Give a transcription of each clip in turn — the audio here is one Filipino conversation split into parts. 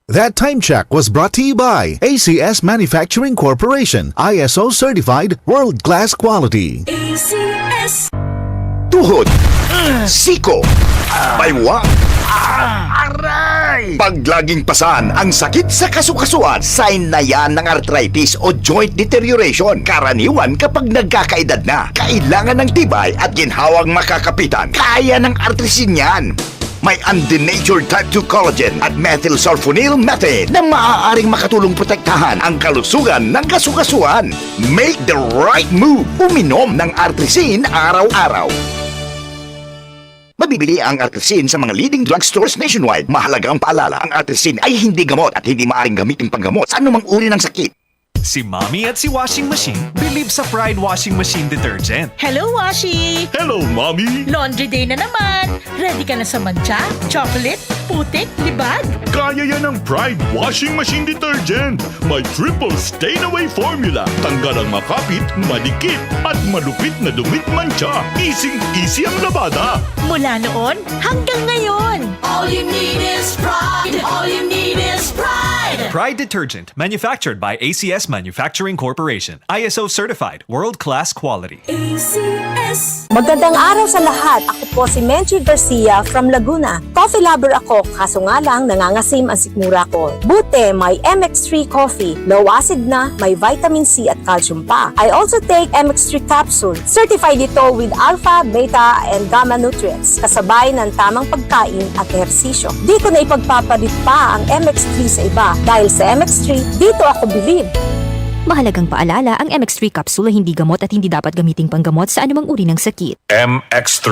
That time check was brought to you by ACS Manufacturing Corporation, ISO certified world-class quality. ACS. Tuhod, siko, baywang, aray! Pag laging pasan ang sakit sa kasukasuan, sign na yan ng arthritis o joint deterioration. Karaniwan kapag nagkakaedad na, kailangan ng tibay at ginhawang makakapitan. Kaya ng artrisin yan. May undenatured type 2 collagen at methylsulfonyl methane na maaaring makatulong protektahan ang kalusugan ng kasukasuan. Make the right move. Uminom ng artrisin araw-araw. Mabibili ang artrisin sa mga leading drugstores nationwide. Mahalagang paalala, ang artrisin ay hindi gamot at hindi maaaring gamitin panggamot sa anumang uri ng sakit. Si Mommy at si Washing Machine believe sa Pride Washing Machine Detergent. Hello, Washi! Hello, Mommy! Laundry day na naman! Ready ka na sa mancha, chocolate, putik, libag? Kaya yan ang Pride Washing Machine Detergent. May triple stain-away formula. Tanggal ang makapit, madikit, at malupit na dumit mancha. Easy ang labada. Mula noon hanggang ngayon! All you need is pride. All you need is pride. Pride Detergent, manufactured by ACS Manufacturing Corporation. ISO certified, world-class quality. ACS. Magandang araw sa lahat. Ako po si Menchie Garcia from Laguna. Coffee lover ako, kaso nga lang nangangasim ang sikmura ko. Buti, may MX3 coffee. Low acid na, may vitamin C at calcium pa. I also take MX3 capsule. Certified ito with alpha, beta, and gamma nutrients. Kasabay ng tamang pagkain at ehersisyo. Di ko na ipagpapalit pa ang MX3 sa iba. Dahil sa MX3, dito ako believe. Mahalagang paalala, ang MX3 capsule ay hindi gamot at hindi dapat gamiting panggamot sa anumang uri ng sakit. MX3.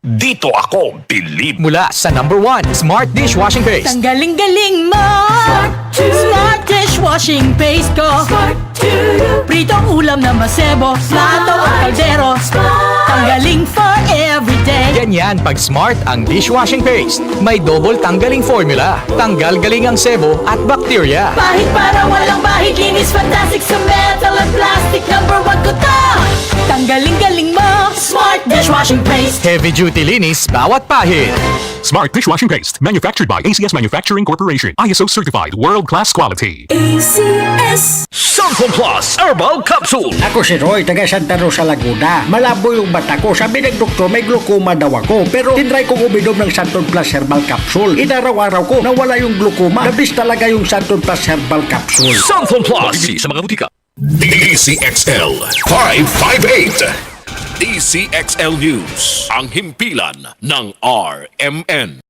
Dito ako believe. Mula sa #1 Smart Dishwashing Paste. Tanggaling-galing mo! Smart dishwashing paste ko! Smart to you. Pritong ulam na masebo, plato o kaldero. Tanggaling for everyday. Ganyan pag Smart ang dishwashing paste. May double tanggaling formula. Tanggal galing ang sebo at bakterya. Bahid para walang bahid, linis fantastic sa metal at plastic. #1 ko to! Tanggaling-galing mo! Smart dishwashing paste. Heavy duty linis bawat pahid. Smart Dishwashing Paste. Manufactured by ACS Manufacturing Corporation. ISO certified. World-class quality. ACS. Samsung Plus Herbal Capsule. Ako si Roy, taga Santa Rosa, Laguna. Malabo yung mata ko. Sabi ng doktor, may glaucoma daw ako. Pero tinry kong uminom ng Santon Plus Herbal Capsule. Inaraw-araw ko, nawala yung glaucoma. Nabis talaga yung Santon Plus Herbal Capsule. Samsung Plus. Sa mga butika. DCXL 558. DCXL News. Ang himpilan ng RMN.